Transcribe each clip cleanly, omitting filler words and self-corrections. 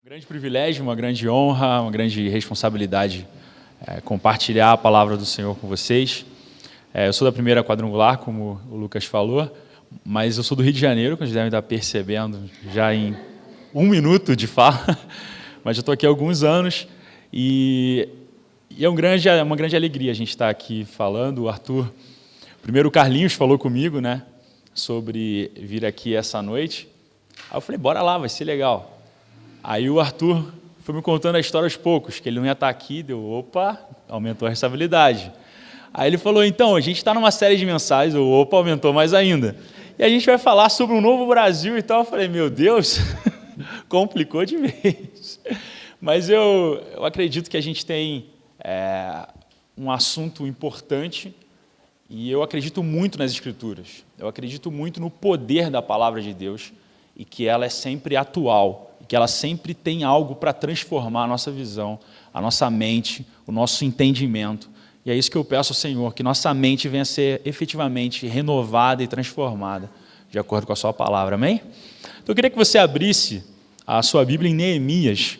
Um grande privilégio, uma grande honra, uma grande responsabilidade compartilhar a palavra do Senhor com vocês. Eu sou da primeira quadrangular, como o Lucas falou, mas eu sou do Rio de Janeiro, como vocês devem estar percebendo já em 1 minuto de fala, mas já estou aqui há alguns anos e é uma grande alegria a gente estar aqui falando. O Arthur, primeiro o Carlinhos falou comigo, né, sobre vir aqui essa noite. Aí eu falei, bora lá, vai ser legal. Aí o Arthur foi me contando a história aos poucos, que ele não ia estar aqui, aumentou a responsabilidade. Aí ele falou, então, a gente está numa série de mensagens, aumentou mais ainda. E a gente vai falar sobre um novo Brasil e tal. Eu falei, meu Deus, complicou de vez. Mas eu acredito que a gente tem um assunto importante e eu acredito muito nas Escrituras. Eu acredito muito no poder da palavra de Deus e que ela é sempre atual. Que ela sempre tem algo para transformar a nossa visão, a nossa mente, o nosso entendimento. E é isso que eu peço ao Senhor, que nossa mente venha a ser efetivamente renovada e transformada, de acordo com a sua palavra. Amém? Então eu queria que você abrisse a sua Bíblia em Neemias,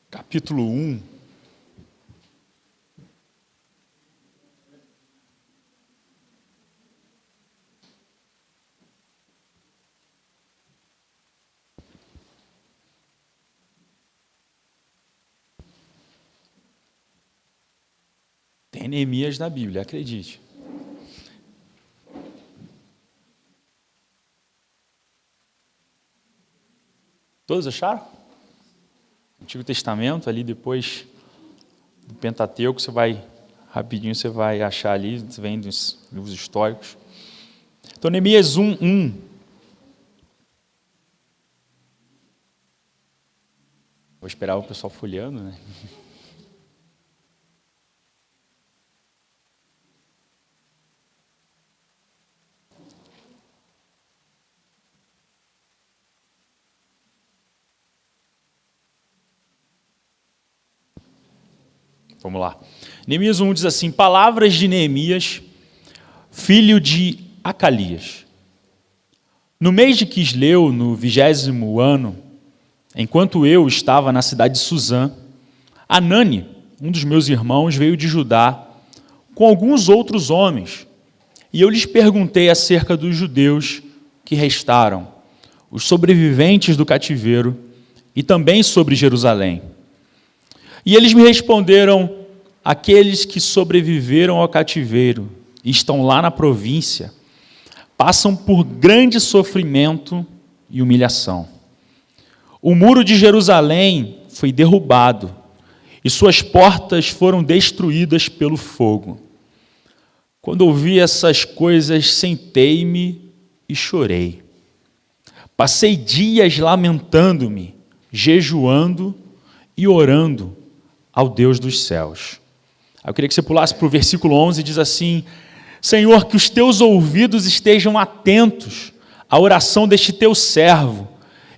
capítulo 1. Tem Neemias na Bíblia, acredite. Todos acharam? Antigo Testamento, ali depois do Pentateuco, você vai achar ali, vem dos livros históricos. Então, Neemias 1:1. Vou esperar o pessoal folheando, né? Vamos lá. Neemias 1 diz assim, palavras de Neemias, filho de Acalias. No mês de Quisleu, no 20º ano, enquanto eu estava na cidade de Suzã, Anani, um dos meus irmãos, veio de Judá com alguns outros homens, e eu lhes perguntei acerca dos judeus que restaram, os sobreviventes do cativeiro, e também sobre Jerusalém. E eles me responderam, aqueles que sobreviveram ao cativeiro e estão lá na província, passam por grande sofrimento e humilhação. O muro de Jerusalém foi derrubado e suas portas foram destruídas pelo fogo. Quando ouvi essas coisas, sentei-me e chorei. Passei dias lamentando-me, jejuando e orando ao Deus dos céus. Eu queria que você pulasse para o versículo 11 e diz assim, Senhor, que os teus ouvidos estejam atentos à oração deste teu servo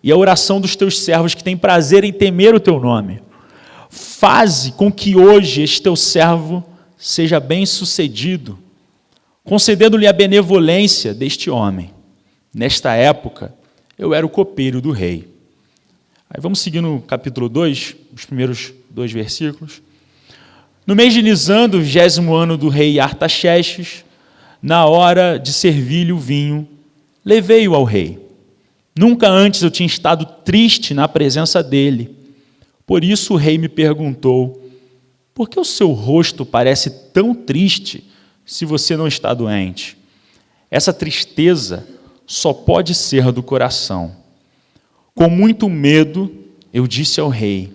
e à oração dos teus servos que têm prazer em temer o teu nome. Faze com que hoje este teu servo seja bem-sucedido, concedendo-lhe a benevolência deste homem. Nesta época, eu era o copeiro do rei. Aí vamos seguir no capítulo 2, os primeiros 2 versículos. No mês de Nisan, do 20º ano do rei Artaxerxes, na hora de servir-lhe o vinho, levei-o ao rei. Nunca antes eu tinha estado triste na presença dele. Por isso o rei me perguntou, por que o seu rosto parece tão triste se você não está doente? Essa tristeza só pode ser do coração. Com muito medo, eu disse ao rei,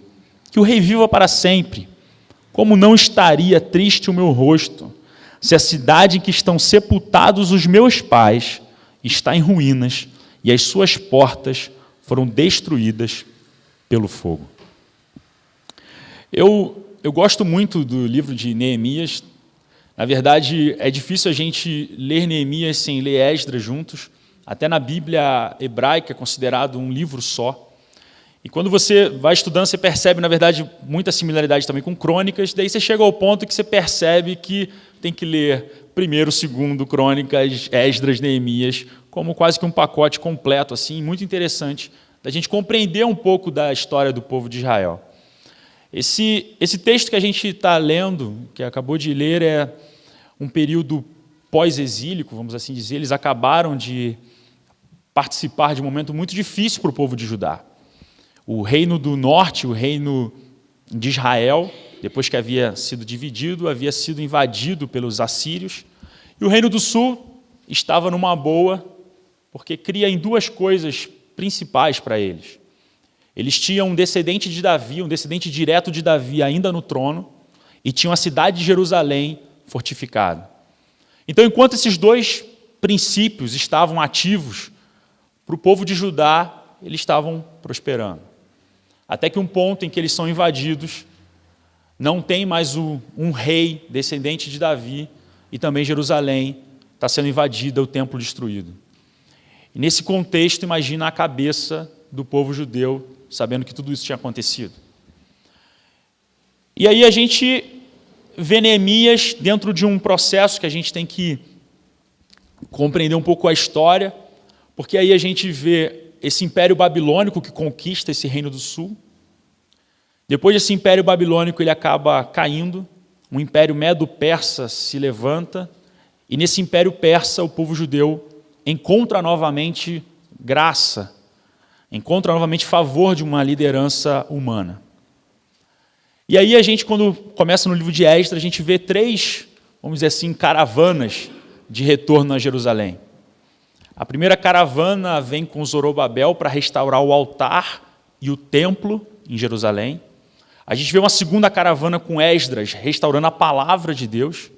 que o rei viva para sempre. Como não estaria triste o meu rosto, se a cidade em que estão sepultados os meus pais está em ruínas e as suas portas foram destruídas pelo fogo. Eu gosto muito do livro de Neemias. Na verdade, é difícil a gente ler Neemias sem ler Esdras juntos. Até na Bíblia hebraica é considerado um livro só. E quando você vai estudando, você percebe, na verdade, muita similaridade também com Crônicas, daí você chega ao ponto que você percebe que tem que ler primeiro, segundo, Crônicas, Esdras, Neemias, como quase que um pacote completo, assim, muito interessante da gente compreender um pouco da história do povo de Israel. Esse texto que a gente está lendo, que acabou de ler, é um período pós-exílico, vamos assim dizer. Eles acabaram de participar de um momento muito difícil para o povo de Judá. O reino do norte, o reino de Israel, depois que havia sido dividido, havia sido invadido pelos assírios. E o reino do sul estava numa boa, porque cria em duas coisas principais para eles. Eles tinham um descendente de Davi, um descendente direto de Davi ainda no trono, e tinham a cidade de Jerusalém fortificada. Então, enquanto esses dois princípios estavam ativos, para o povo de Judá, eles estavam prosperando. Até que um ponto em que eles são invadidos, não tem mais um rei descendente de Davi, e também Jerusalém está sendo invadida, o templo destruído. E nesse contexto, imagina a cabeça do povo judeu, sabendo que tudo isso tinha acontecido. E aí a gente vê Neemias dentro de um processo que a gente tem que compreender um pouco a história, porque aí a gente vê esse império babilônico que conquista esse reino do sul. Depois desse império babilônico, ele acaba caindo, um império medo-persa se levanta, e nesse império persa o povo judeu encontra novamente graça, encontra novamente favor de uma liderança humana. E aí a gente, quando começa no livro de Esdras, a gente vê 3, vamos dizer assim, caravanas de retorno a Jerusalém. A primeira caravana vem com Zorobabel para restaurar o altar e o templo em Jerusalém. A gente vê uma segunda caravana com Esdras, restaurando a palavra de Deus,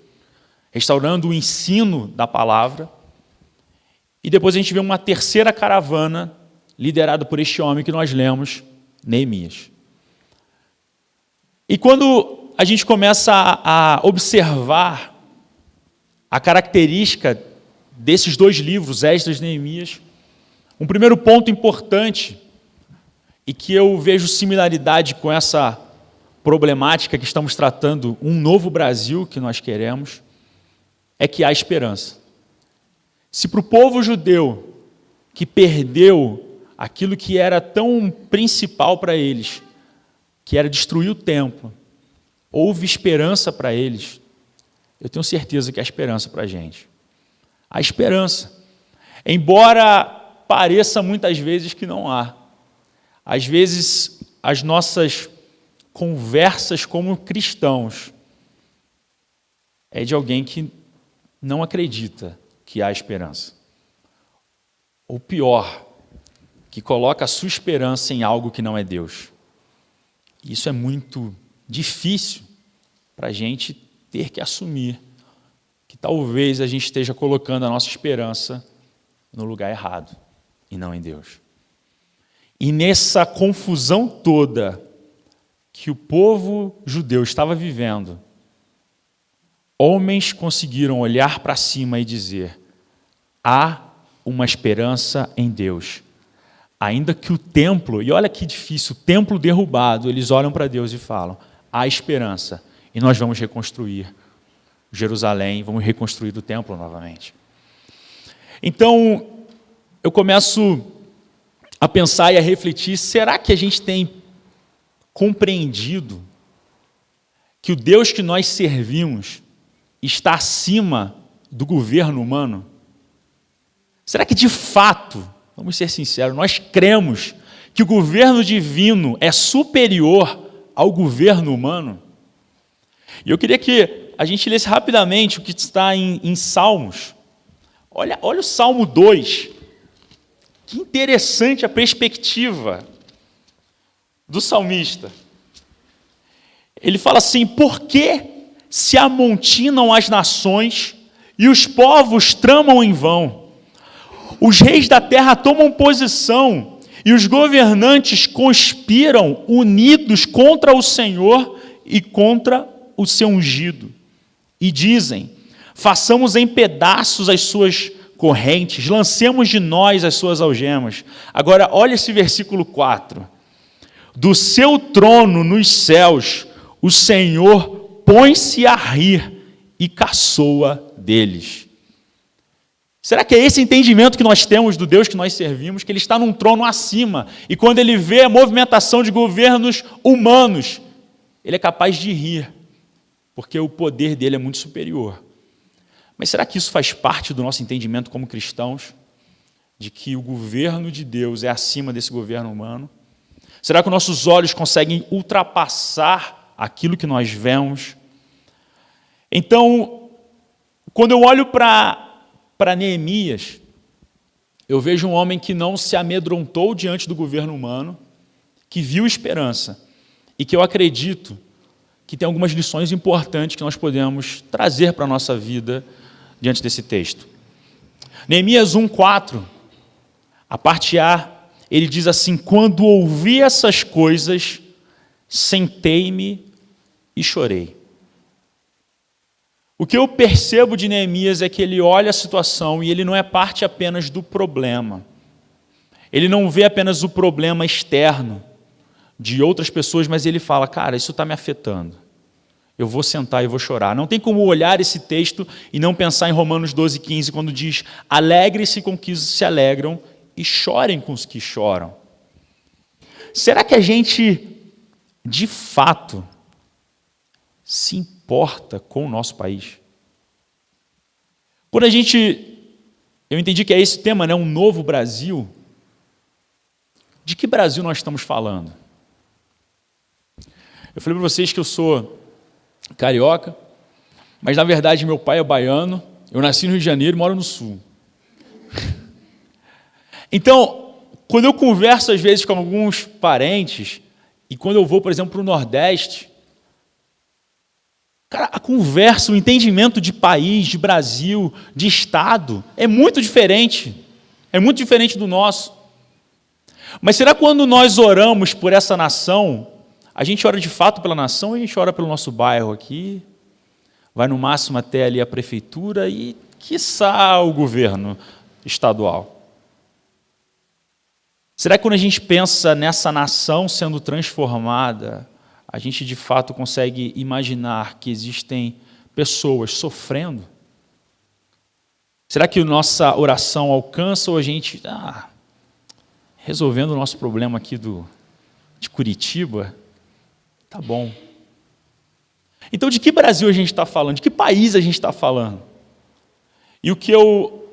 restaurando o ensino da palavra. E depois a gente vê uma terceira caravana, liderada por este homem que nós lemos, Neemias. E quando a gente começa a observar a característica desses dois livros, Esdras e Neemias, um primeiro ponto importante, e que eu vejo similaridade com essa problemática que estamos tratando, um novo Brasil que nós queremos, é que há esperança. Se para o povo judeu, que perdeu aquilo que era tão principal para eles, que era destruir o templo, houve esperança para eles, eu tenho certeza que há esperança para a gente. Há esperança. Embora pareça muitas vezes que não há. Às vezes, as nossas conversas como cristãos é de alguém que não acredita que há esperança. Ou pior, que coloca a sua esperança em algo que não é Deus. Isso é muito difícil para a gente ter que assumir que talvez a gente esteja colocando a nossa esperança no lugar errado e não em Deus. E nessa confusão toda que o povo judeu estava vivendo, homens conseguiram olhar para cima e dizer: há uma esperança em Deus. Ainda que o templo, e olha que difícil, o templo derrubado, eles olham para Deus e falam: há esperança, e nós vamos reconstruir Jerusalém, vamos reconstruir o templo novamente. Então, eu começo a pensar e a refletir, será que a gente tem compreendido que o Deus que nós servimos está acima do governo humano? Será que de fato, vamos ser sinceros, nós cremos que o governo divino é superior ao governo humano? E eu queria que a gente lesse rapidamente o que está em Salmos. Olha o Salmo 2. Que interessante a perspectiva do salmista. Ele fala assim: por que se amontinam as nações e os povos tramam em vão? Os reis da terra tomam posição e os governantes conspiram unidos contra o Senhor e contra o seu ungido. E dizem: façamos em pedaços as suas correntes, lancemos de nós as suas algemas. Agora, olha esse versículo 4. Do seu trono nos céus, o Senhor põe-se a rir e caçoa deles. Será que é esse entendimento que nós temos do Deus que nós servimos, que Ele está num trono acima, e quando Ele vê a movimentação de governos humanos, Ele é capaz de rir, porque o poder dele é muito superior. Mas será que isso faz parte do nosso entendimento como cristãos? De que o governo de Deus é acima desse governo humano? Será que nossos olhos conseguem ultrapassar aquilo que nós vemos? Então, quando eu olho para Neemias, eu vejo um homem que não se amedrontou diante do governo humano, que viu esperança e que eu acredito que tem algumas lições importantes que nós podemos trazer para a nossa vida diante desse texto. Neemias 1:4, a parte A, ele diz assim: quando ouvi essas coisas, sentei-me e chorei. O que eu percebo de Neemias é que ele olha a situação e ele não é parte apenas do problema. Ele não vê apenas o problema externo de outras pessoas, mas ele fala, cara, isso está me afetando. Eu vou sentar e vou chorar. Não tem como olhar esse texto e não pensar em Romanos 12:15, quando diz, alegre-se com os que se alegram e chorem com os que choram. Será que a gente, de fato, se importa com o nosso país? Quando eu entendi que é esse tema, né, um novo Brasil, de que Brasil nós estamos falando? Eu falei para vocês que eu sou carioca, mas na verdade meu pai é baiano, eu nasci no Rio de Janeiro e moro no Sul. Então, quando eu converso às vezes com alguns parentes, e quando eu vou, por exemplo, para o Nordeste, cara, a conversa, o entendimento de país, de Brasil, de Estado, é muito diferente do nosso. Mas será que quando nós oramos por essa nação, a gente ora de fato pela nação ou a gente ora pelo nosso bairro aqui? Vai no máximo até ali a prefeitura e, quiçá, o governo estadual. Será que quando a gente pensa nessa nação sendo transformada, a gente de fato consegue imaginar que existem pessoas sofrendo? Será que a nossa oração alcança ou a gente está resolvendo o nosso problema aqui de Curitiba? Tá bom. Então, de que Brasil a gente está falando? De que país a gente está falando? E o que eu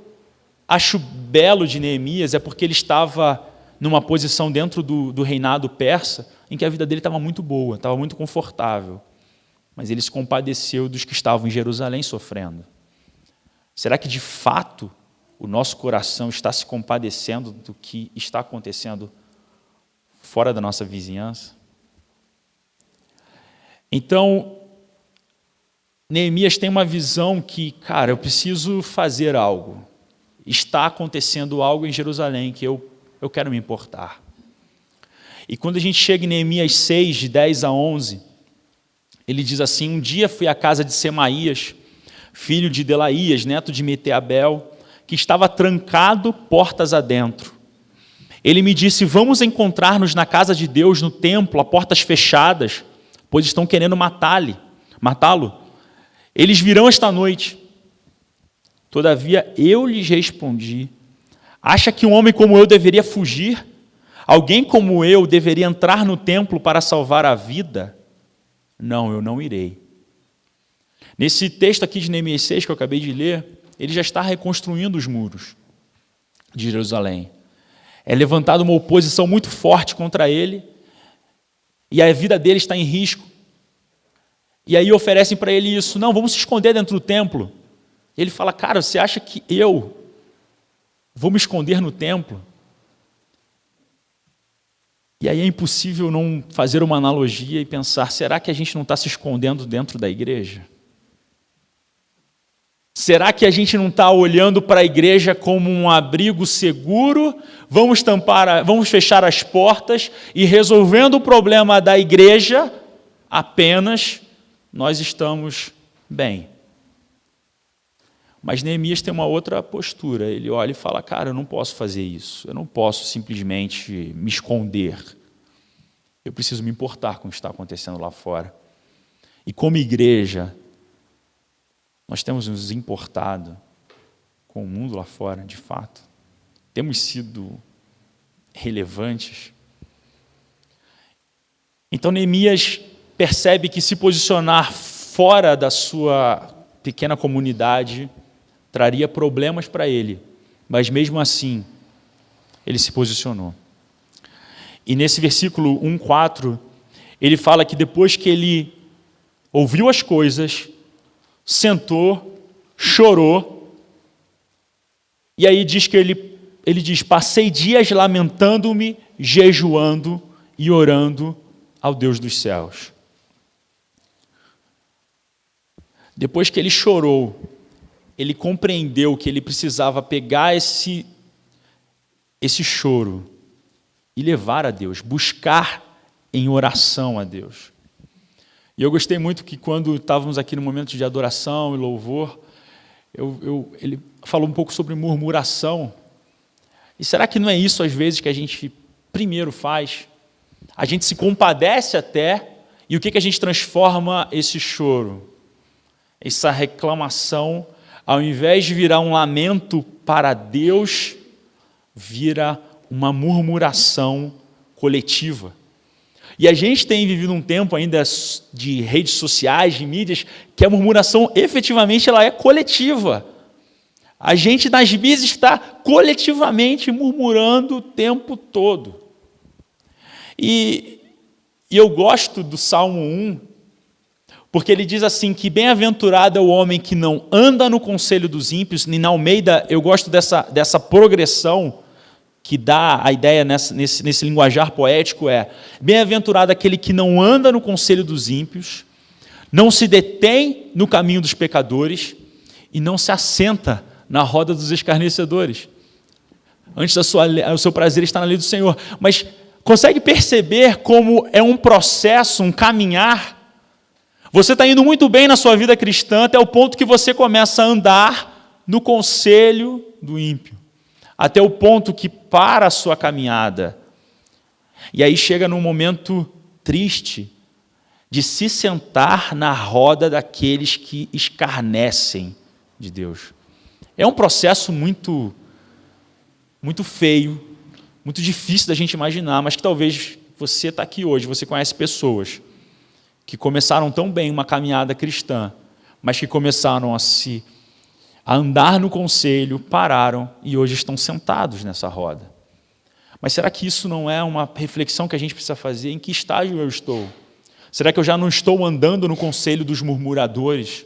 acho belo de Neemias é porque ele estava numa posição dentro do reinado persa, em que a vida dele estava muito boa, estava muito confortável. Mas ele se compadeceu dos que estavam em Jerusalém sofrendo. Será que, de fato, o nosso coração está se compadecendo do que está acontecendo fora da nossa vizinhança? Então, Neemias tem uma visão que, cara, eu preciso fazer algo. Está acontecendo algo em Jerusalém que eu quero me importar. E quando a gente chega em Neemias 6, de 10 a 11, ele diz assim, um dia fui à casa de Semaías, filho de Delaías, neto de Meteabel, que estava trancado portas adentro. Ele me disse, vamos encontrar-nos na casa de Deus, no templo, a portas fechadas, pois estão querendo matá-lo. Eles virão esta noite. Todavia eu lhes respondi, acha que um homem como eu deveria fugir? Alguém como eu deveria entrar no templo para salvar a vida? Não, eu não irei. Nesse texto aqui de Neemias 6, que eu acabei de ler, ele já está reconstruindo os muros de Jerusalém. É levantada uma oposição muito forte contra ele, e a vida dele está em risco. E aí oferecem para ele isso, não, vamos se esconder dentro do templo. Ele fala, cara, você acha que eu vou me esconder no templo? E aí é impossível não fazer uma analogia e pensar, será que a gente não está se escondendo dentro da igreja? Será que a gente não está olhando para a igreja como um abrigo seguro? Vamos fechar as portas e resolvendo o problema da igreja, apenas nós estamos bem. Mas Neemias tem uma outra postura. Ele olha e fala, cara, eu não posso fazer isso. Eu não posso simplesmente me esconder. Eu preciso me importar com o que está acontecendo lá fora. E como igreja, nós temos nos importado com o mundo lá fora, de fato? Temos sido relevantes? Então Neemias percebe que se posicionar fora da sua pequena comunidade traria problemas para ele, mas mesmo assim ele se posicionou. E nesse versículo 1:4, ele fala que depois que ele ouviu as coisas, sentou, chorou, e aí diz que ele diz: passei dias lamentando-me, jejuando e orando ao Deus dos céus. Depois que ele chorou, ele compreendeu que ele precisava pegar esse choro e levar a Deus, buscar em oração a Deus. E eu gostei muito que quando estávamos aqui no momento de adoração e louvor, ele falou um pouco sobre murmuração. E será que não é isso às vezes que a gente primeiro faz? A gente se compadece até, e o que a gente transforma esse choro? Essa reclamação, ao invés de virar um lamento para Deus, vira uma murmuração coletiva. E a gente tem vivido um tempo ainda de redes sociais, de mídias, que a murmuração efetivamente ela é coletiva. A gente nas mídias está coletivamente murmurando o tempo todo. E eu gosto do Salmo 1, porque ele diz assim, que bem-aventurado é o homem que não anda no conselho dos ímpios, e na Almeida eu gosto dessa progressão, que dá a ideia nesse linguajar poético, bem-aventurado aquele que não anda no conselho dos ímpios, não se detém no caminho dos pecadores e não se assenta na roda dos escarnecedores. Antes o seu prazer está na lei do Senhor. Mas consegue perceber como é um processo, um caminhar? Você está indo muito bem na sua vida cristã até o ponto que você começa a andar no conselho do ímpio. Até o ponto que para a sua caminhada. E aí chega num momento triste de se sentar na roda daqueles que escarnecem de Deus. É um processo muito, muito feio, muito difícil da gente imaginar, mas que talvez você está aqui hoje, você conhece pessoas que começaram tão bem uma caminhada cristã, mas que começaram a andar no conselho, pararam e hoje estão sentados nessa roda. Mas será que isso não é uma reflexão que a gente precisa fazer? Em que estágio eu estou? Será que eu já não estou andando no conselho dos murmuradores?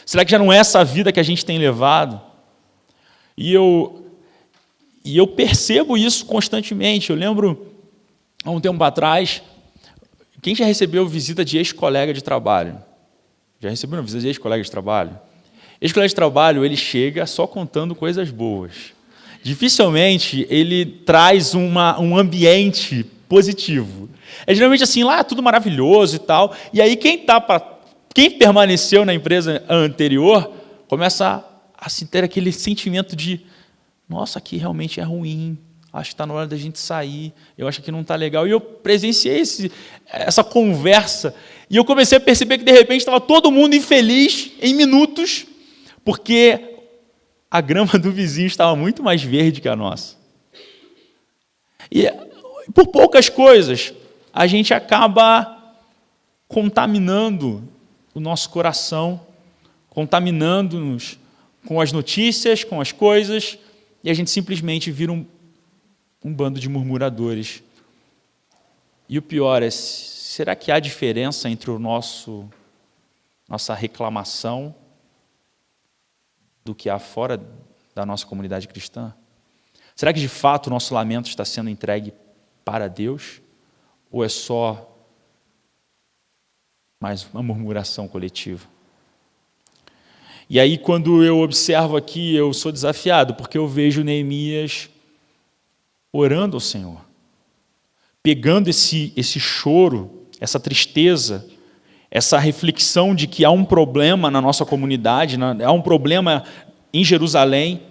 Será que já não é essa vida que a gente tem levado? E eu percebo isso constantemente. Eu lembro, há um tempo atrás, quem já recebeu visita de ex-colega de trabalho? Já recebeu uma visita de ex-colega de trabalho? Ex-colega de trabalho, ele chega só contando coisas boas. Dificilmente ele traz um ambiente positivo. É geralmente assim, lá tudo maravilhoso e tal. E aí quem permaneceu na empresa anterior começa a ter aquele sentimento de: nossa, aqui realmente é ruim, acho que está na hora da gente sair, eu acho que não está legal. E eu presenciei essa conversa, e eu comecei a perceber que de repente estava todo mundo infeliz em minutos, porque a grama do vizinho estava muito mais verde que a nossa. E por poucas coisas, a gente acaba contaminando o nosso coração, contaminando-nos com as notícias, com as coisas, e a gente simplesmente vira um bando de murmuradores. E o pior é, será que há diferença entre nossa reclamação do que há fora da nossa comunidade cristã? Será que de fato o nosso lamento está sendo entregue para Deus? Ou é só mais uma murmuração coletiva? E aí, quando eu observo aqui, eu sou desafiado, porque eu vejo Neemias orando ao Senhor, pegando esse choro, essa tristeza, essa reflexão de que há um problema na nossa comunidade, há um problema em Jerusalém,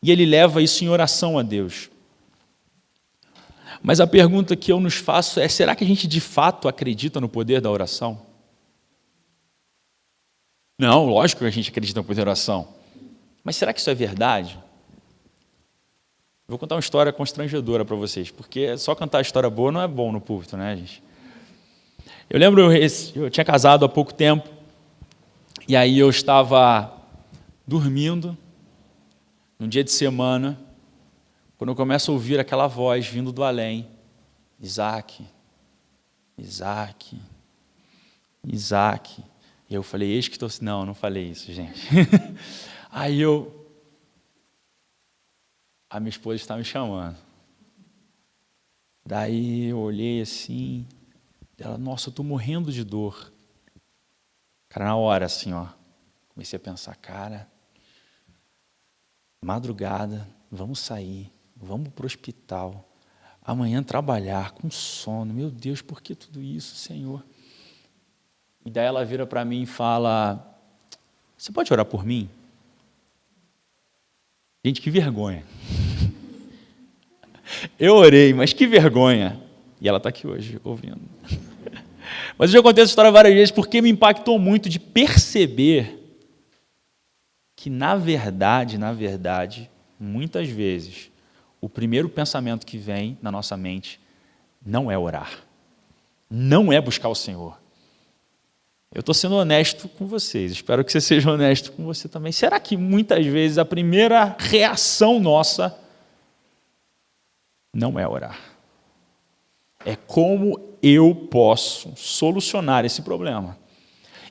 e ele leva isso em oração a Deus. Mas a pergunta que eu nos faço é: será que a gente de fato acredita no poder da oração? Não, lógico que a gente acredita no poder da oração. Mas será que isso é verdade? Vou contar uma história constrangedora para vocês, porque só cantar história boa não é bom no púlpito, né, gente? Eu lembro, eu tinha casado há pouco tempo, e aí eu estava dormindo, num dia de semana, quando eu começo a ouvir aquela voz vindo do além, Isaac, Isaac, Isaac. E eu falei, eis que estou... Não falei isso, gente. Aí a minha esposa está me chamando. Daí eu olhei assim, ela, nossa, eu estou morrendo de dor. Cara, na hora assim, ó, comecei a pensar, cara, madrugada, vamos sair, vamos para o hospital, amanhã trabalhar com sono, meu Deus, por que tudo isso, Senhor? E daí ela vira para mim e fala, você pode orar por mim? Gente, que vergonha. Eu orei, mas que vergonha. E ela está aqui hoje, ouvindo. Mas eu já contei essa história várias vezes porque me impactou muito de perceber que, na verdade, muitas vezes, o primeiro pensamento que vem na nossa mente não é orar, não é buscar o Senhor. Eu estou sendo honesto com vocês, espero que você seja honesto com você também. Será que muitas vezes a primeira reação nossa não é orar? É como eu posso solucionar esse problema.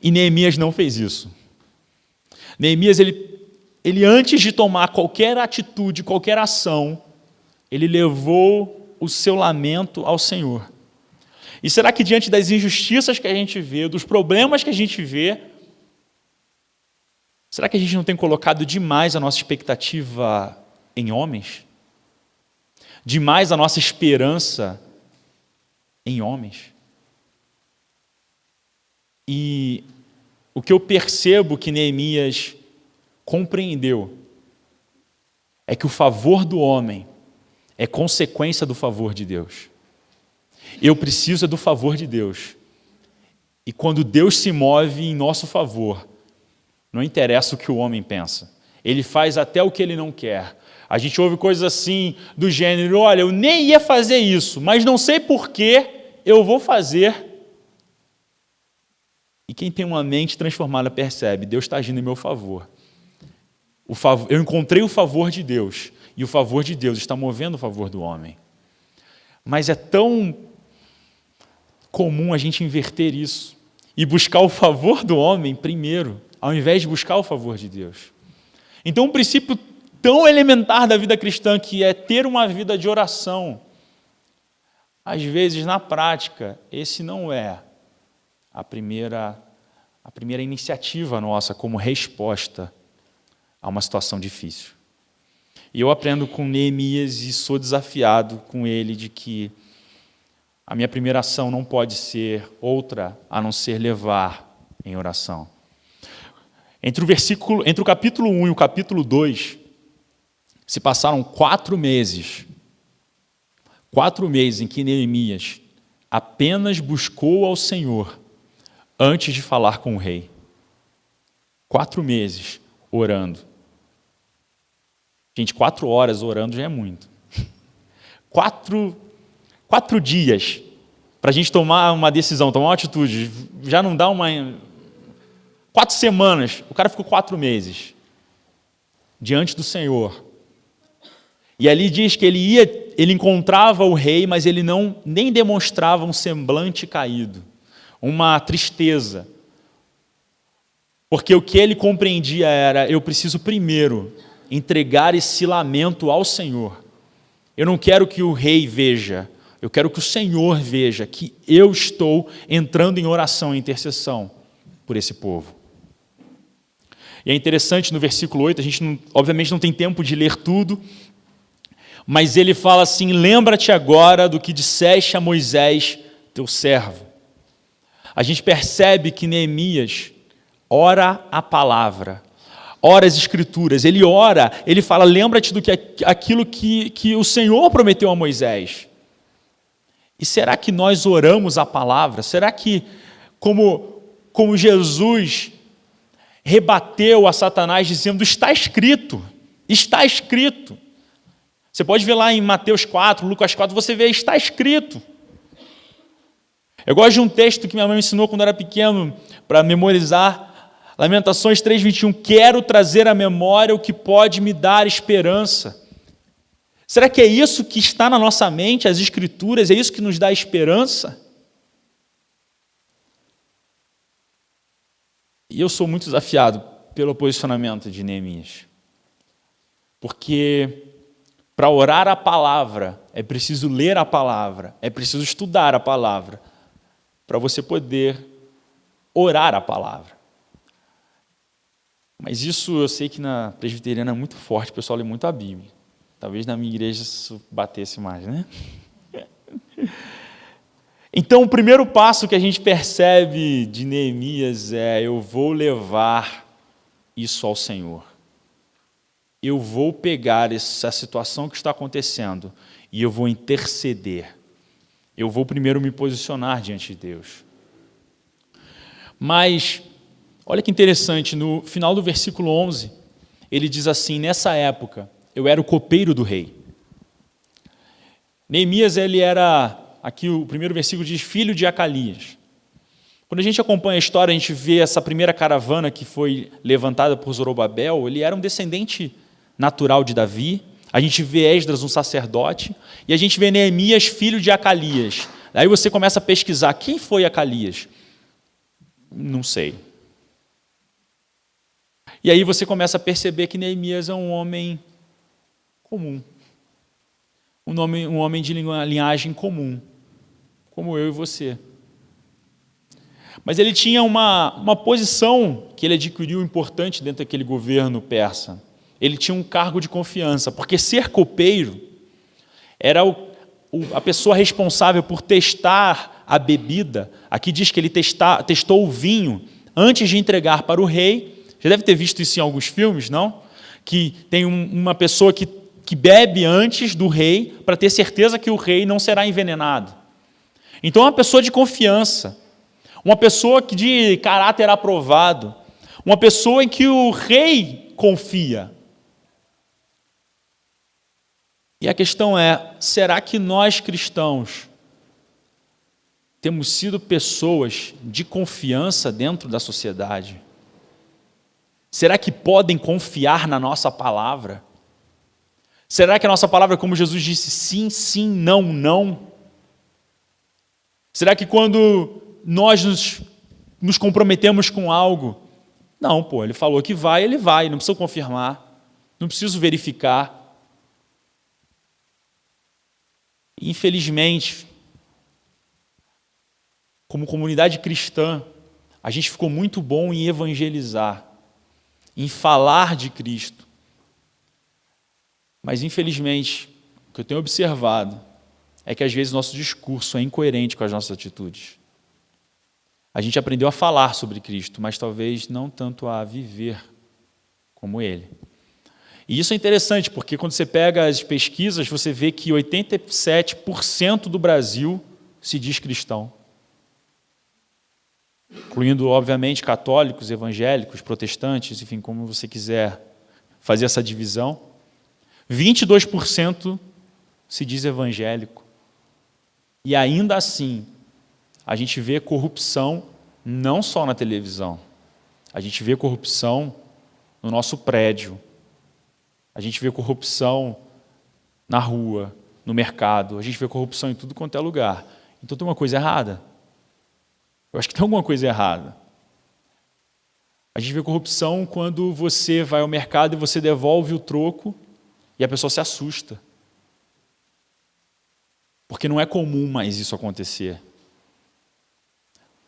E Neemias não fez isso. Neemias, ele antes de tomar qualquer atitude, qualquer ação, ele levou o seu lamento ao Senhor. E será que diante das injustiças que a gente vê, dos problemas que a gente vê, será que a gente não tem colocado demais a nossa expectativa em homens? Demais a nossa esperança em homens? E o que eu percebo que Neemias compreendeu é que o favor do homem é consequência do favor de Deus. Eu preciso do favor de Deus. E quando Deus se move em nosso favor, não interessa o que o homem pensa. Ele faz até o que ele não quer. A gente ouve coisas assim, do gênero, olha, eu nem ia fazer isso, mas não sei por que eu vou fazer. E quem tem uma mente transformada percebe, Deus está agindo em meu favor. Eu encontrei o favor de Deus, e o favor de Deus está movendo o favor do homem. Mas é tão comum a gente inverter isso e buscar o favor do homem primeiro, ao invés de buscar o favor de Deus. Então, um princípio tão elementar da vida cristã, que é ter uma vida de oração, às vezes, na prática, esse não é a primeira iniciativa nossa como resposta a uma situação difícil. E eu aprendo com Neemias e sou desafiado com ele de que a minha primeira ação não pode ser outra a não ser levar em oração. Entre o capítulo 1 e o capítulo 2, se passaram 4 meses. 4 meses em que Neemias apenas buscou ao Senhor antes de falar com o rei. 4 meses orando. Gente, 4 horas orando já é muito. 4 dias para a gente tomar uma decisão, tomar uma atitude, já não dá 4 semanas, o cara ficou 4 meses diante do Senhor. E ali diz que ele encontrava o rei, mas ele nem demonstrava um semblante caído, uma tristeza. Porque o que ele compreendia era, eu preciso primeiro entregar esse lamento ao Senhor. Eu não quero que o rei veja, eu quero que o Senhor veja que eu estou entrando em oração e intercessão por esse povo. E é interessante no versículo 8, a gente obviamente não tem tempo de ler tudo, mas ele fala assim, lembra-te agora do que disseste a Moisés, teu servo. A gente percebe que Neemias ora a palavra, ora as escrituras, ele ora, ele fala, lembra-te do que aquilo que o Senhor prometeu a Moisés. E será que nós oramos a palavra? Será que, como Jesus, rebateu a Satanás dizendo: está escrito, está escrito. Você pode ver lá em Mateus 4, Lucas 4, você vê, está escrito. Eu gosto de um texto que minha mãe me ensinou quando eu era pequeno, para memorizar, Lamentações 3:21, quero trazer à memória o que pode me dar esperança. Será que é isso que está na nossa mente, as Escrituras, é isso que nos dá esperança? E eu sou muito desafiado pelo posicionamento de Neemias. Porque para orar a palavra, é preciso ler a palavra, é preciso estudar a palavra, para você poder orar a palavra. Mas isso eu sei que na presbiteriana é muito forte, o pessoal lê muito a Bíblia. Talvez na minha igreja isso batesse mais, né? Então, o primeiro passo que a gente percebe de Neemias é: eu vou levar isso ao Senhor. Eu vou pegar essa situação que está acontecendo e eu vou interceder. Eu vou primeiro me posicionar diante de Deus. Mas, olha que interessante, no final do versículo 11, ele diz assim: nessa época, eu era o copeiro do rei. Neemias, ele era, aqui o primeiro versículo diz, filho de Acalias. Quando a gente acompanha a história, a gente vê essa primeira caravana que foi levantada por Zorobabel, ele era um descendente natural de Davi. A gente vê Esdras, um sacerdote, e a gente vê Neemias, filho de Acalias. Aí você começa a pesquisar, quem foi Acalias? Não sei. E aí você começa a perceber que Neemias é um homem comum. Um homem de linhagem comum, como eu e você. Mas ele tinha uma posição que ele adquiriu importante dentro daquele governo persa. Ele tinha um cargo de confiança, porque ser copeiro era a pessoa responsável por testar a bebida. Aqui diz que ele testou o vinho antes de entregar para o rei. Já deve ter visto isso em alguns filmes, não? Que tem uma pessoa que bebe antes do rei para ter certeza que o rei não será envenenado. Então, é uma pessoa de confiança, uma pessoa de caráter aprovado, uma pessoa em que o rei confia. E a questão é, será que nós cristãos temos sido pessoas de confiança dentro da sociedade? Será que podem confiar na nossa palavra? Será que a nossa palavra, como Jesus disse, sim, sim, não, não? Será que quando nós nos comprometemos com algo, não, pô, ele falou que vai, ele vai, não preciso confirmar, não preciso verificar. Infelizmente, como comunidade cristã, a gente ficou muito bom em evangelizar, em falar de Cristo. Mas, infelizmente, o que eu tenho observado é que, às vezes, nosso discurso é incoerente com as nossas atitudes. A gente aprendeu a falar sobre Cristo, mas talvez não tanto a viver como Ele. E isso é interessante, porque quando você pega as pesquisas, você vê que 87% do Brasil se diz cristão. Incluindo, obviamente, católicos, evangélicos, protestantes, enfim, como você quiser fazer essa divisão. 22% se diz evangélico. E ainda assim, a gente vê corrupção não só na televisão. A gente vê corrupção no nosso prédio. A gente vê corrupção na rua, no mercado. A gente vê corrupção em tudo quanto é lugar. Então tem uma coisa errada. Eu acho que tem alguma coisa errada. A gente vê corrupção quando você vai ao mercado e você devolve o troco e a pessoa se assusta. Porque não é comum mais isso acontecer.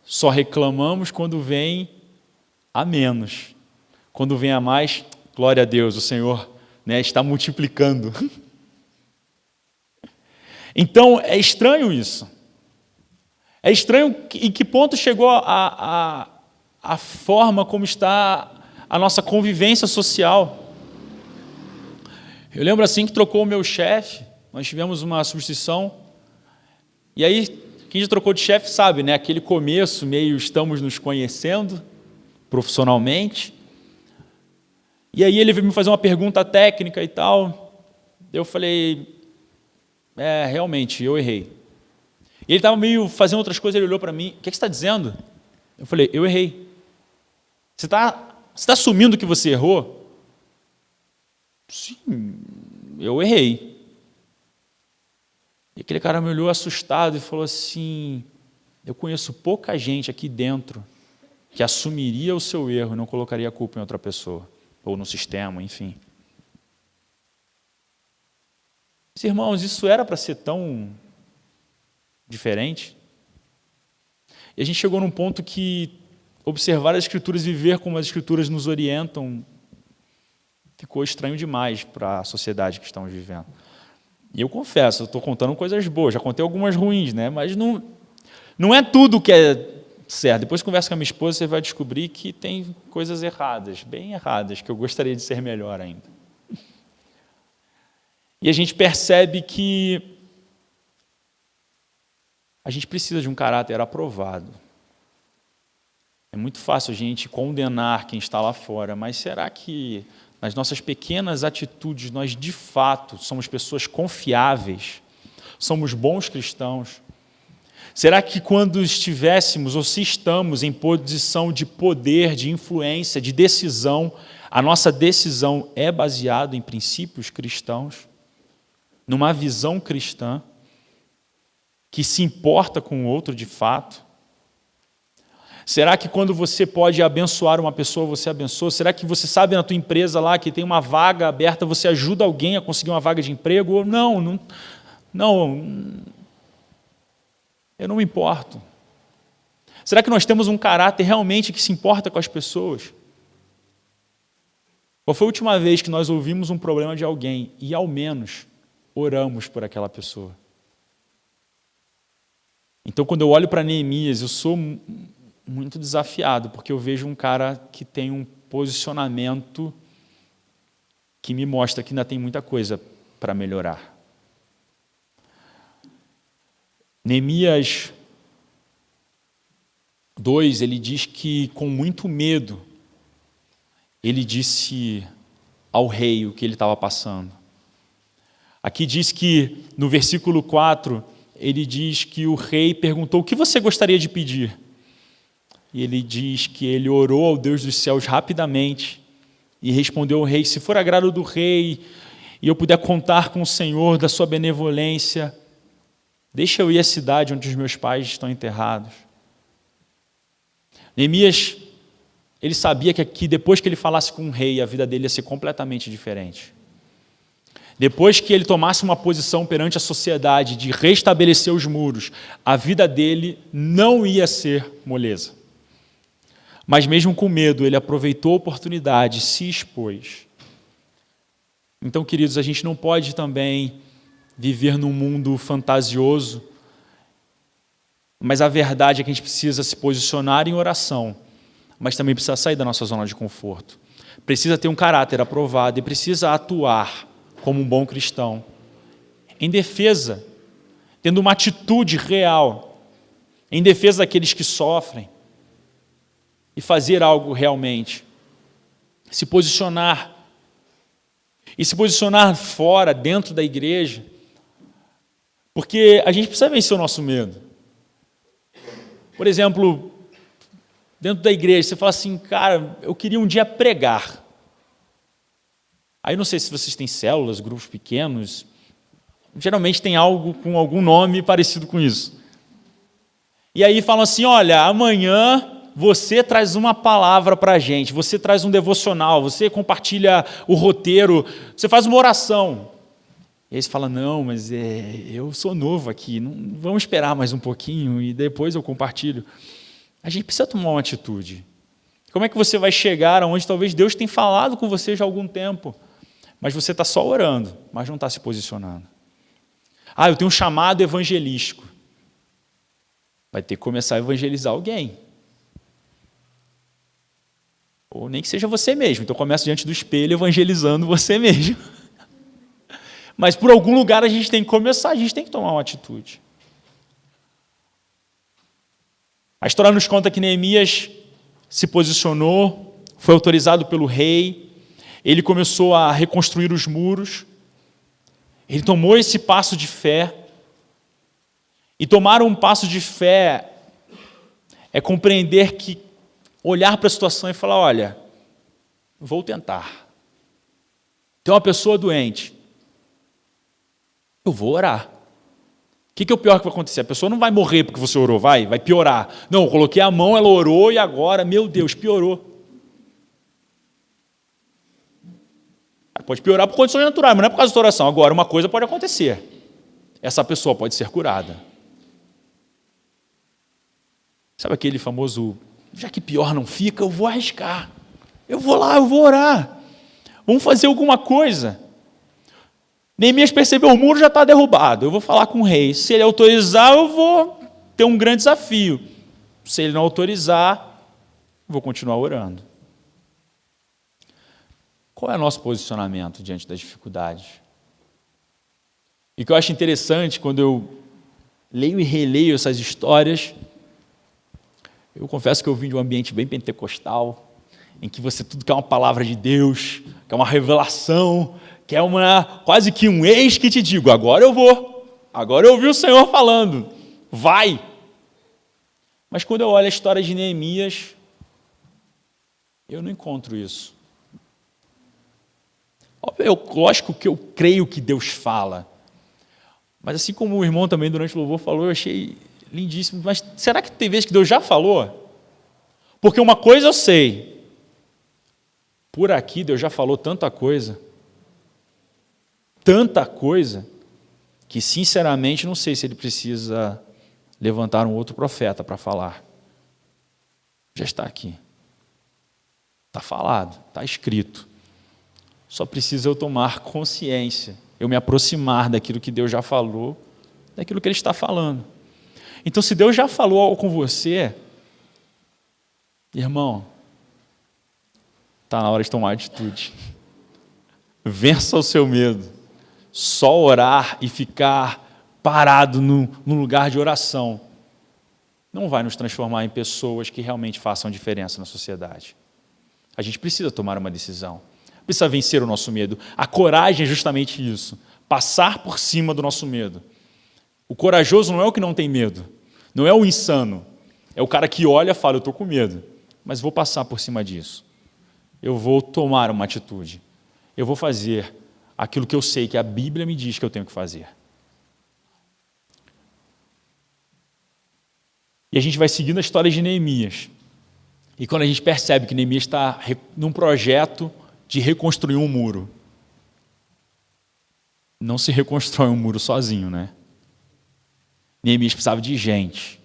Só reclamamos quando vem a menos. Quando vem a mais, glória a Deus, o Senhor, está multiplicando. Então, é estranho isso. É estranho em que ponto chegou a forma como está a nossa convivência social. Eu lembro assim que trocou o meu chefe, nós tivemos uma substituição, e aí quem já trocou de chefe sabe, aquele começo meio estamos nos conhecendo profissionalmente, E aí ele veio me fazer uma pergunta técnica e tal. Eu falei, realmente, eu errei. E ele estava meio fazendo outras coisas, ele olhou para mim, o que você está dizendo? Eu falei, eu errei. Você está assumindo que você errou? Sim, eu errei. E aquele cara me olhou assustado e falou assim, eu conheço pouca gente aqui dentro que assumiria o seu erro e não colocaria a culpa em outra pessoa, ou no sistema, enfim. Mas, irmãos, isso era para ser tão diferente? E a gente chegou num ponto que observar as Escrituras e viver como as Escrituras nos orientam ficou estranho demais para a sociedade que estamos vivendo. E eu confesso, eu estou contando coisas boas, já contei algumas ruins, né? Mas não é tudo que é certo. Depois conversa com a minha esposa, você vai descobrir que tem coisas erradas, bem erradas, que eu gostaria de ser melhor ainda. E a gente percebe que a gente precisa de um caráter aprovado. É muito fácil a gente condenar quem está lá fora, mas será que nas nossas pequenas atitudes nós de fato somos pessoas confiáveis? Somos bons cristãos? Será que quando estivéssemos ou se estamos em posição de poder, de influência, de decisão, a nossa decisão é baseada em princípios cristãos? Numa visão cristã que se importa com o outro de fato? Será que quando você pode abençoar uma pessoa, você abençoa? Será que você sabe na tua empresa lá que tem uma vaga aberta, você ajuda alguém a conseguir uma vaga de emprego? Ou não, eu não me importo. Será que nós temos um caráter realmente que se importa com as pessoas? Qual foi a última vez que nós ouvimos um problema de alguém e, ao menos, oramos por aquela pessoa? Então, quando eu olho para Neemias, eu sou muito desafiado, porque eu vejo um cara que tem um posicionamento que me mostra que ainda tem muita coisa para melhorar. Neemias 2, ele diz que com muito medo, ele disse ao rei o que ele estava passando. Aqui diz que no versículo 4, ele diz que o rei perguntou, o que você gostaria de pedir? E ele diz que ele orou ao Deus dos céus rapidamente e respondeu ao rei, se for agrado do rei e eu puder contar com o Senhor da sua benevolência, deixa eu ir à cidade onde os meus pais estão enterrados. Neemias, ele sabia que depois que ele falasse com o rei, a vida dele ia ser completamente diferente. Depois que ele tomasse uma posição perante a sociedade de restabelecer os muros, a vida dele não ia ser moleza. Mas mesmo com medo, ele aproveitou a oportunidade, se expôs. Então, queridos, a gente não pode também viver num mundo fantasioso, mas a verdade é que a gente precisa se posicionar em oração, mas também precisa sair da nossa zona de conforto. Precisa ter um caráter aprovado e precisa atuar como um bom cristão, em defesa, tendo uma atitude real, em defesa daqueles que sofrem, e fazer algo realmente, se posicionar, e se posicionar fora, dentro da igreja, porque a gente precisa vencer o nosso medo. Por exemplo, dentro da igreja, você fala assim, cara, eu queria um dia pregar. Aí não sei se vocês têm células, grupos pequenos, geralmente tem algo com algum nome parecido com isso. E aí falam assim, olha, amanhã você traz uma palavra para a gente, você traz um devocional, você compartilha o roteiro, você faz uma oração. E aí você fala, não, mas eu sou novo aqui, vamos esperar mais um pouquinho e depois eu compartilho. A gente precisa tomar uma atitude. Como é que você vai chegar aonde talvez Deus tenha falado com você já há algum tempo, mas você está só orando, mas não está se posicionando? Eu tenho um chamado evangelístico. Vai ter que começar a evangelizar alguém. Ou nem que seja você mesmo. Então começa diante do espelho evangelizando você mesmo. Mas por algum lugar a gente tem que começar, a gente tem que tomar uma atitude. A história nos conta que Neemias se posicionou, foi autorizado pelo rei, ele começou a reconstruir os muros, ele tomou esse passo de fé, e tomar um passo de fé é compreender que, olhar para a situação e falar, olha, vou tentar. Tem uma pessoa doente, eu vou orar. O que é o pior que vai acontecer? A pessoa não vai morrer porque você orou, vai piorar. Não, eu coloquei a mão, ela orou e agora, meu Deus, piorou. Pode piorar por condições naturais, mas não é por causa da oração. Agora, uma coisa pode acontecer. Essa pessoa pode ser curada. Sabe aquele famoso, já que pior não fica, eu vou arriscar. Eu vou lá, eu vou orar. Vamos fazer alguma coisa. Neemias percebeu, o muro já está derrubado. Eu vou falar com o rei. Se ele autorizar, eu vou ter um grande desafio. Se ele não autorizar, eu vou continuar orando. Qual é o nosso posicionamento diante das dificuldades? E o que eu acho interessante, quando eu leio e releio essas histórias, eu confesso que eu vim de um ambiente bem pentecostal, em que você tudo quer uma palavra de Deus, quer uma revelação, quer quase que um eis que te digo, agora eu vou, agora eu ouvi o Senhor falando, vai. Mas quando eu olho a história de Neemias, eu não encontro isso. Lógico que eu creio que Deus fala, mas assim como o irmão também durante o louvor falou, eu achei lindíssimo, mas será que tem vezes que Deus já falou? Porque uma coisa eu sei, por aqui Deus já falou tanta coisa, que sinceramente não sei se ele precisa levantar um outro profeta para falar. Já está aqui. Está falado, está escrito. Só precisa eu tomar consciência, eu me aproximar daquilo que Deus já falou, daquilo que Ele está falando. Então, se Deus já falou algo com você, irmão, está na hora de tomar atitude. Vença o seu medo. Só orar e ficar parado num lugar de oração não vai nos transformar em pessoas que realmente façam diferença na sociedade. A gente precisa tomar uma decisão. Precisa vencer o nosso medo. A coragem é justamente isso. Passar por cima do nosso medo. O corajoso não é o que não tem medo. Não é o insano. É o cara que olha e fala, eu estou com medo, mas vou passar por cima disso. Eu vou tomar uma atitude. Eu vou fazer aquilo que eu sei que a Bíblia me diz que eu tenho que fazer. E a gente vai seguindo a história de Neemias. E quando a gente percebe que Neemias está num projeto de reconstruir um muro. Não se reconstrói um muro sozinho, né? Neemias precisava de gente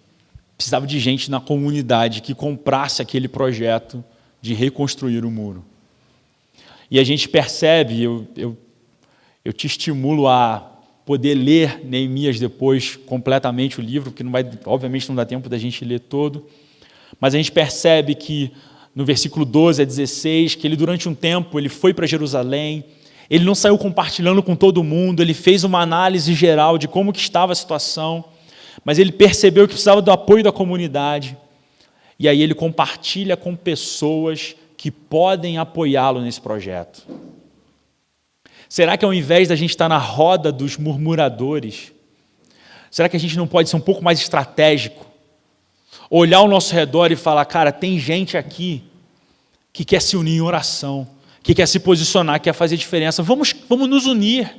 na comunidade que comprasse aquele projeto de reconstruir o muro. E a gente percebe, eu te estimulo a poder ler Neemias depois completamente o livro, porque obviamente não dá tempo da gente ler todo, mas a gente percebe que no versículo 12 a 16, que ele durante um tempo ele foi para Jerusalém, ele não saiu compartilhando com todo mundo, ele fez uma análise geral de como que estava a situação, mas ele percebeu que precisava do apoio da comunidade, e aí ele compartilha com pessoas que podem apoiá-lo nesse projeto. Será que ao invés da gente estar na roda dos murmuradores, será que a gente não pode ser um pouco mais estratégico? Olhar ao nosso redor e falar, cara, tem gente aqui que quer se unir em oração, que quer se posicionar, quer fazer diferença, vamos nos unir.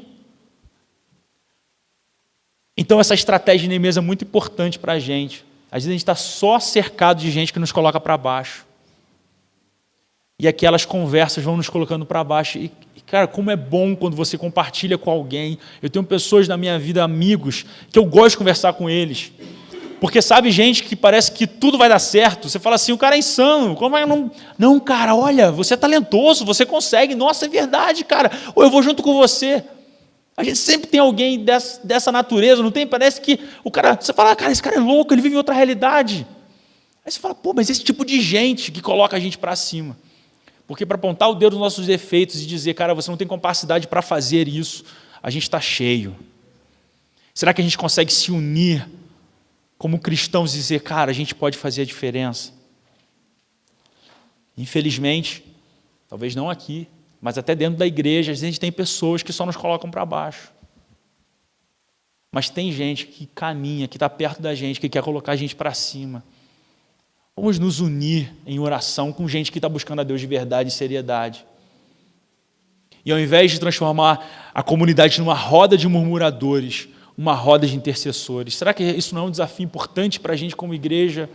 Então essa estratégia de Neemias é muito importante para a gente. Às vezes a gente está só cercado de gente que nos coloca para baixo. E aquelas conversas vão nos colocando para baixo. E, cara, como é bom quando você compartilha com alguém. Eu tenho pessoas na minha vida, amigos, que eu gosto de conversar com eles. Porque sabe gente que parece que tudo vai dar certo. Você fala assim, o cara é insano. Como é? Não, cara, olha, você é talentoso, você consegue. Nossa, é verdade, cara. Ou eu vou junto com você. A gente sempre tem alguém dessa natureza, não tem? Parece que o cara, você fala, cara, esse cara é louco, ele vive em outra realidade. Aí você fala, pô, mas esse tipo de gente que coloca a gente para cima. Porque para apontar o dedo nos nossos defeitos e dizer, cara, você não tem capacidade para fazer isso, a gente está cheio. Será que a gente consegue se unir como cristãos e dizer, cara, a gente pode fazer a diferença? Infelizmente, talvez não aqui, Mas até dentro da igreja, às vezes a gente tem pessoas que só nos colocam para baixo. Mas tem gente que caminha, que está perto da gente, que quer colocar a gente para cima. Vamos nos unir em oração com gente que está buscando a Deus de verdade e seriedade. E ao invés de transformar a comunidade numa roda de murmuradores, uma roda de intercessores, será que isso não é um desafio importante para a gente como igreja,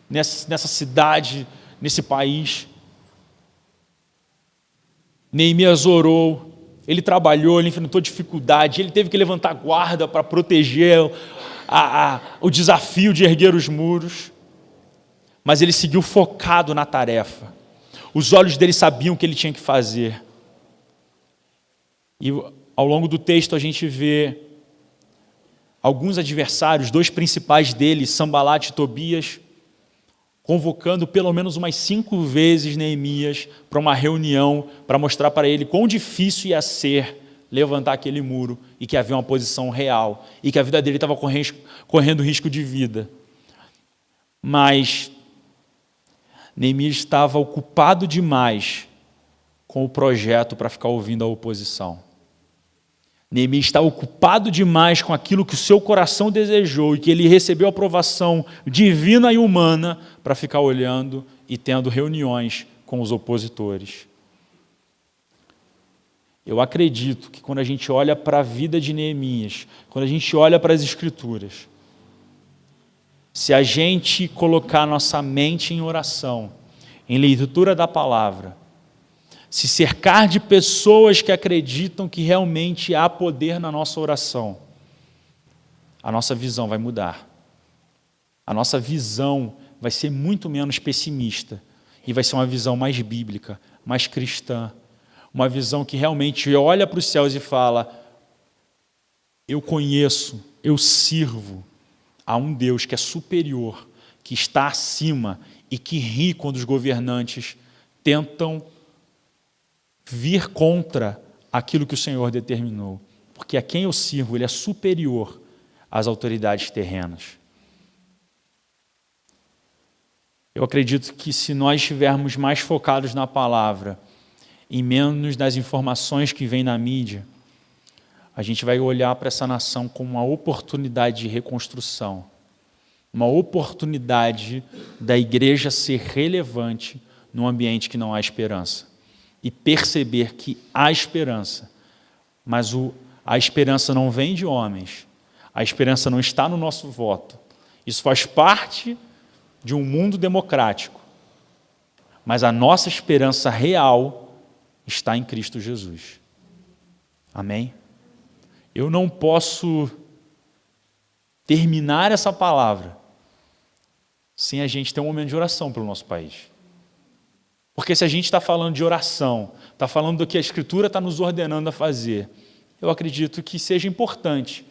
nessa cidade, nesse país? Neemias orou, ele trabalhou, ele enfrentou dificuldade, ele teve que levantar guarda para proteger o desafio de erguer os muros, mas ele seguiu focado na tarefa. Os olhos dele sabiam o que ele tinha que fazer. E ao longo do texto a gente vê alguns adversários, dois principais deles, Sambalat e Tobias, convocando pelo menos umas 5 vezes Neemias para uma reunião, para mostrar para ele quão difícil ia ser levantar aquele muro e que havia uma posição real e que a vida dele estava correndo risco de vida. Mas Neemias estava ocupado demais com o projeto para ficar ouvindo a oposição. Neemias estava ocupado demais com aquilo que o seu coração desejou e que ele recebeu aprovação divina e humana para ficar olhando e tendo reuniões com os opositores. Eu acredito que quando a gente olha para a vida de Neemias, quando a gente olha para as Escrituras, se a gente colocar nossa mente em oração, em leitura da palavra, se cercar de pessoas que acreditam que realmente há poder na nossa oração, a nossa visão vai mudar. A nossa visão vai ser muito menos pessimista e vai ser uma visão mais bíblica, mais cristã, uma visão que realmente olha para os céus e fala: eu conheço, eu sirvo a um Deus que é superior, que está acima e que ri quando os governantes tentam vir contra aquilo que o Senhor determinou, porque a quem eu sirvo, ele é superior às autoridades terrenas. Eu acredito que se nós estivermos mais focados na palavra e menos nas informações que vêm na mídia, a gente vai olhar para essa nação como uma oportunidade de reconstrução, uma oportunidade da igreja ser relevante num ambiente que não há esperança. E perceber que há esperança, mas a esperança não vem de homens, a esperança não está no nosso voto. Isso faz parte de um mundo democrático, mas a nossa esperança real está em Cristo Jesus. Amém? Eu não posso terminar essa palavra sem a gente ter um momento de oração pelo nosso país. Porque se a gente está falando de oração, está falando do que a Escritura está nos ordenando a fazer, eu acredito que seja importante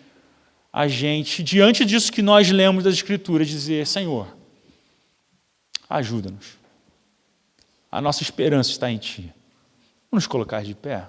a gente, diante disso que nós lemos das Escrituras, dizer: Senhor, ajuda-nos. A nossa esperança está em Ti. Vamos nos colocar de pé.